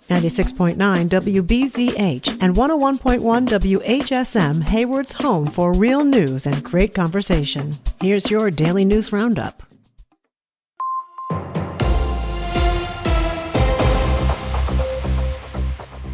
96.9 WBZH and 101.1 WHSM, Hayward's home for real news and great conversation. Here's your daily news roundup.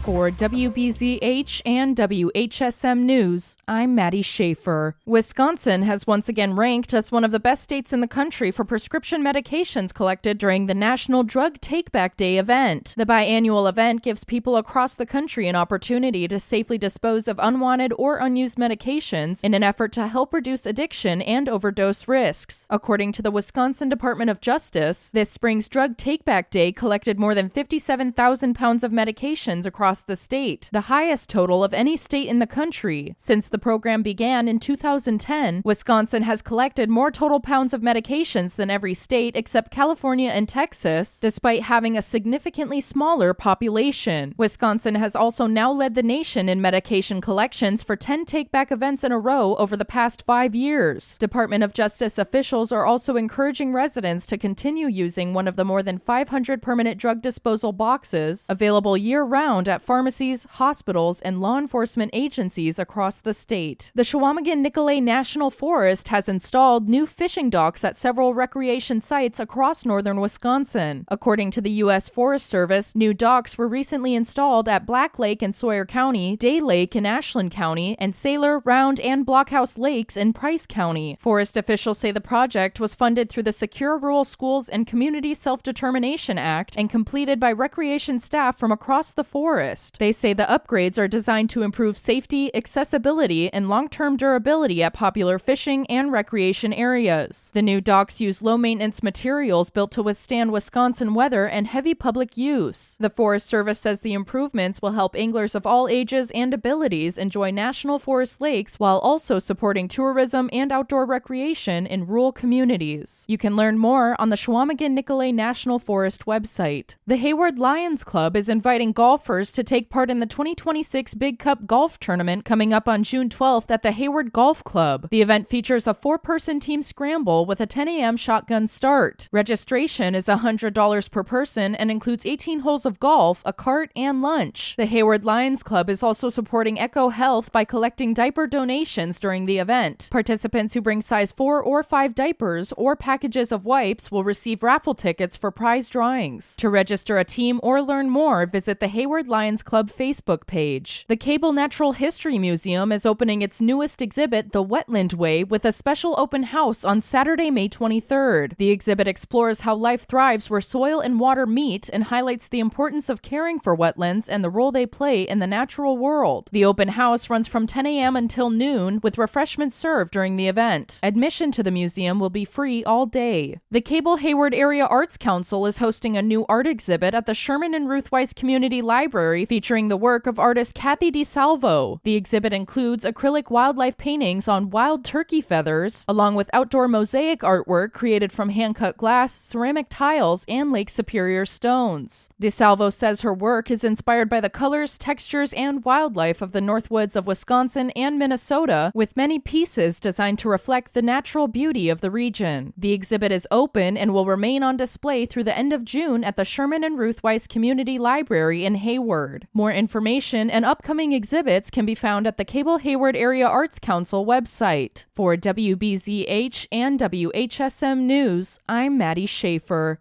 For WBZH and WHSM News, I'm Maddie Schaefer. Wisconsin has once again ranked as one of the best states in the country for prescription medications collected during the National Drug Take-Back Day event. The biannual event gives people across the country an opportunity to safely dispose of unwanted or unused medications in an effort to help reduce addiction and overdose risks. According to the Wisconsin Department of Justice, this spring's Drug Take-Back Day collected more than 57,000 pounds of medications across the state, the highest total of any state in the country. Since the program began in 2010, Wisconsin has collected more total pounds of medications than every state except California and Texas, despite having a significantly smaller population. Wisconsin has also now led the nation in medication collections for 10 take-back events in a row over the past 5 years. Department of Justice officials are also encouraging residents to continue using one of the more than 500 permanent drug disposal boxes available year-round at pharmacies, hospitals, and law enforcement agencies across the state. The Chequamegon-Nicolet National Forest has installed new fishing docks at several recreation sites across northern Wisconsin. According to the U.S. Forest Service, new docks were recently installed at Black Lake in Sawyer County, Day Lake in Ashland County, and Sailor, Round, and Blockhouse Lakes in Price County. Forest officials say the project was funded through the Secure Rural Schools and Community Self-Determination Act and completed by recreation staff from across the forest. They say the upgrades are designed to improve safety, accessibility, and long-term durability at popular fishing and recreation areas. The new docks use low-maintenance materials built to withstand Wisconsin weather and heavy public use. The Forest Service says the improvements will help anglers of all ages and abilities enjoy national forest lakes while also supporting tourism and outdoor recreation in rural communities. You can learn more on the Chequamegon-Nicolet National Forest website. The Hayward Lions Club is inviting golfers to take part in the 2026 Big Cup Golf Tournament coming up on June 12th at the Hayward Golf Club. The event features a 4-person team scramble with a 10 a.m. shotgun start. Registration is $100 per person and includes 18 holes of golf, a cart, and lunch. The Hayward Lions Club is also supporting Echo Health by collecting diaper donations during the event. Participants who bring size 4 or 5 diapers or packages of wipes will receive raffle tickets for prize drawings. To register a team or learn more, visit the Hayward Lions Club Facebook page. The Cable Natural History Museum is opening its newest exhibit, The Wetland Way, with a special open house on Saturday, May 23rd. The exhibit explores how life thrives where soil and water meet and highlights the importance of caring for wetlands and the role they play in the natural world. The open house runs from 10 a.m. until noon, with refreshments served during the event. Admission to the museum will be free all day. The Cable Hayward Area Arts Council is hosting a new art exhibit at the Sherman and Ruth Weiss Community Library featuring the work of artist Kathy DeSalvo. The exhibit includes acrylic wildlife paintings on wild turkey feathers, along with outdoor mosaic artwork created from hand-cut glass, ceramic tiles, and Lake Superior stones. DeSalvo says her work is inspired by the colors, textures, and wildlife of the Northwoods of Wisconsin and Minnesota, with many pieces designed to reflect the natural beauty of the region. The exhibit is open and will remain on display through the end of June at the Sherman and Ruth Weiss Community Library in Hayward. More information and upcoming exhibits can be found at the Cable Hayward Area Arts Council website. For WBZH and WHSM News, I'm Maddie Schaefer.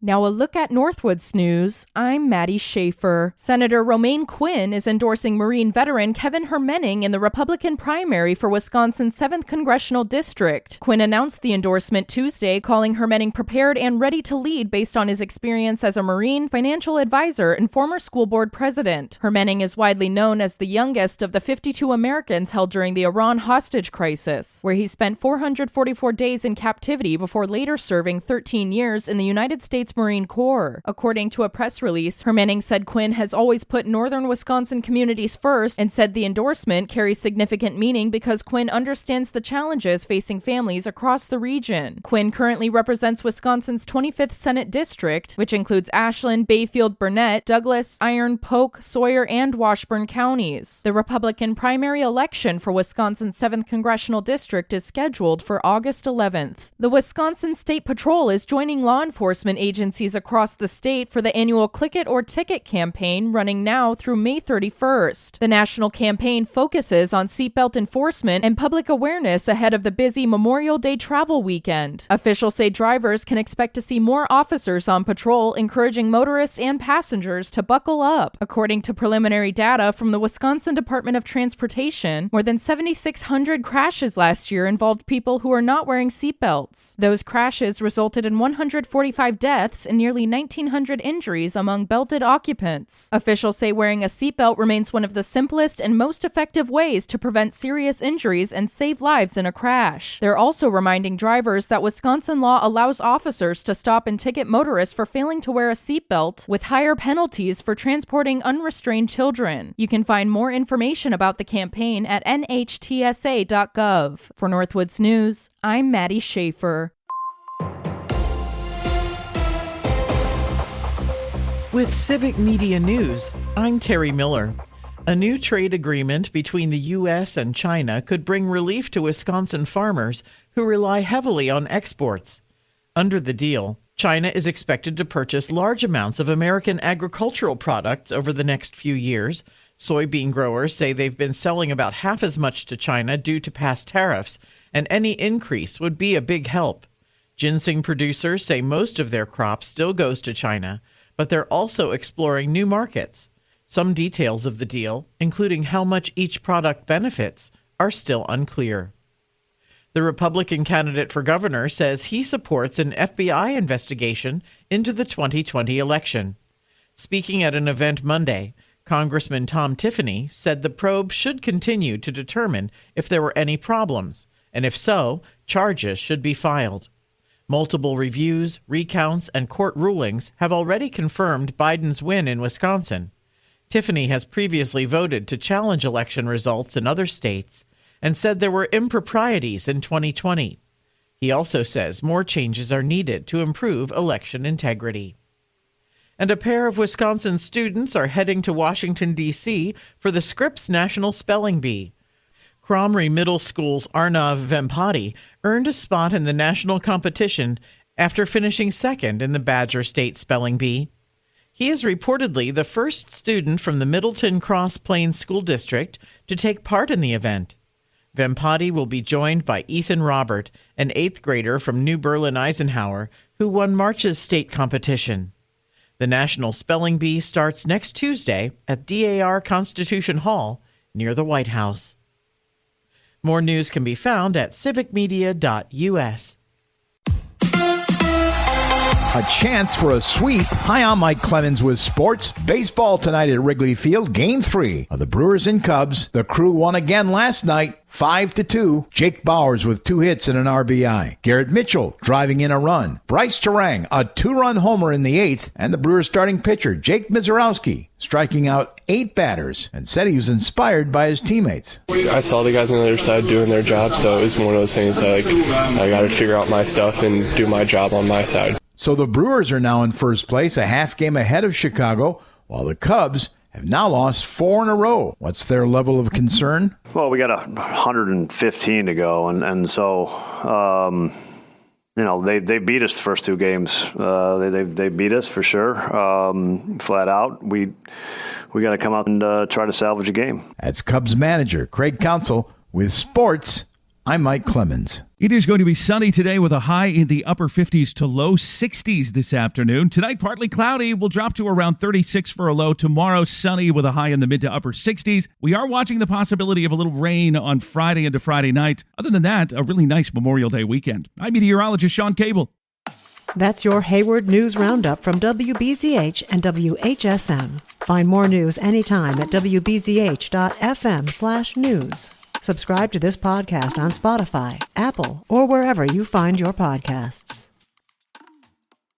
Now a look at Northwoods news. I'm Maddie Schaefer. Senator Romaine Quinn is endorsing Marine veteran Kevin Hermenning in the Republican primary for Wisconsin's 7th Congressional District. Quinn announced the endorsement Tuesday, calling Hermenning prepared and ready to lead based on his experience as a Marine, financial advisor, and former school board president. Hermenning is widely known as the youngest of the 52 Americans held during the Iran hostage crisis, where he spent 444 days in captivity before later serving 13 years in the United States Marine Corps. According to a press release, Hermenning said Quinn has always put northern Wisconsin communities first and said the endorsement carries significant meaning because Quinn understands the challenges facing families across the region. Quinn currently represents Wisconsin's 25th Senate District, which includes Ashland, Bayfield, Burnett, Douglas, Iron, Polk, Sawyer, and Washburn counties. The Republican primary election for Wisconsin's 7th Congressional District is scheduled for August 11th. The Wisconsin State Patrol is joining law enforcement agencies agencies across the state for the annual Click It or Ticket campaign running now through May 31st. The national campaign focuses on seatbelt enforcement and public awareness ahead of the busy Memorial Day travel weekend. Officials say drivers can expect to see more officers on patrol, encouraging motorists and passengers to buckle up. According to preliminary data from the Wisconsin Department of Transportation, more than 7,600 crashes last year involved people who are not wearing seatbelts. Those crashes resulted in 145 deaths and nearly 1,900 injuries among belted occupants. Officials say wearing a seatbelt remains one of the simplest and most effective ways to prevent serious injuries and save lives in a crash. They're also reminding drivers that Wisconsin law allows officers to stop and ticket motorists for failing to wear a seatbelt, with higher penalties for transporting unrestrained children. You can find more information about the campaign at nhtsa.gov. For Northwoods News, I'm Maddie Schaefer. With Civic Media News, I'm Terry Miller. A new trade agreement between the U.S. and China could bring relief to Wisconsin farmers who rely heavily on exports. Under the deal, China is expected to purchase large amounts of American agricultural products over the next few years. Soybean growers say they've been selling about half as much to China due to past tariffs, and any increase would be a big help. Ginseng producers say most of their crop still goes to China, but they're also exploring new markets. Some details of the deal, including how much each product benefits, are still unclear. The Republican candidate for governor says he supports an FBI investigation into the 2020 election. Speaking at an event Monday, Congressman Tom Tiffany said the probe should continue to determine if there were any problems, and if so, charges should be filed. Multiple reviews, recounts, and court rulings have already confirmed Biden's win in Wisconsin. Tiffany has previously voted to challenge election results in other states and said there were improprieties in 2020. He also says more changes are needed to improve election integrity. And a pair of Wisconsin students are heading to Washington, D.C. for the Scripps National Spelling Bee. Cromrie Middle School's Arnav Vempati earned a spot in the national competition after finishing second in the Badger State Spelling Bee. He is reportedly the first student from the Middleton Cross Plains School District to take part in the event. Vempati will be joined by Ethan Robert, an 8th grader from New Berlin Eisenhower, who won March's state competition. The National Spelling Bee starts next Tuesday at DAR Constitution Hall near the White House. More news can be found at civicmedia.us. A chance for a sweep. Hi, I'm Mike Clemens with sports. Baseball tonight at Wrigley Field, Game 3 of the Brewers and Cubs. The Crew won again last night, 5-2. Jake Bauers with 2 hits and an RBI. Garrett Mitchell driving in a run. Bryce Terang, a 2-run homer in the 8th. And the Brewers starting pitcher, Jake Mizorowski, striking out 8 batters and said he was inspired by his teammates. I saw the guys on the other side doing their job, so it was one of those things that I got to figure out my stuff and do my job on my side. So the Brewers are now in first place, a half game ahead of Chicago, while the Cubs have now lost 4 in a row. What's their level of concern? Well, we got 115 to go, and so they beat us the first 2 games. They beat us for sure, flat out. We got to come out and try to salvage a game. That's Cubs manager Craig Counsell with sports. I'm Mike Clemens. It is going to be sunny today with a high in the upper 50s to low 60s this afternoon. Tonight, partly cloudy. Will drop to around 36 for a low. Tomorrow, sunny with a high in the mid to upper 60s. We are watching the possibility of a little rain on Friday into Friday night. Other than that, a really nice Memorial Day weekend. I'm meteorologist Sean Cable. That's your Hayward News Roundup from WBZH and WHSM. Find more news anytime at wbzh.fm/news. Subscribe to this podcast on Spotify, Apple, or wherever you find your podcasts.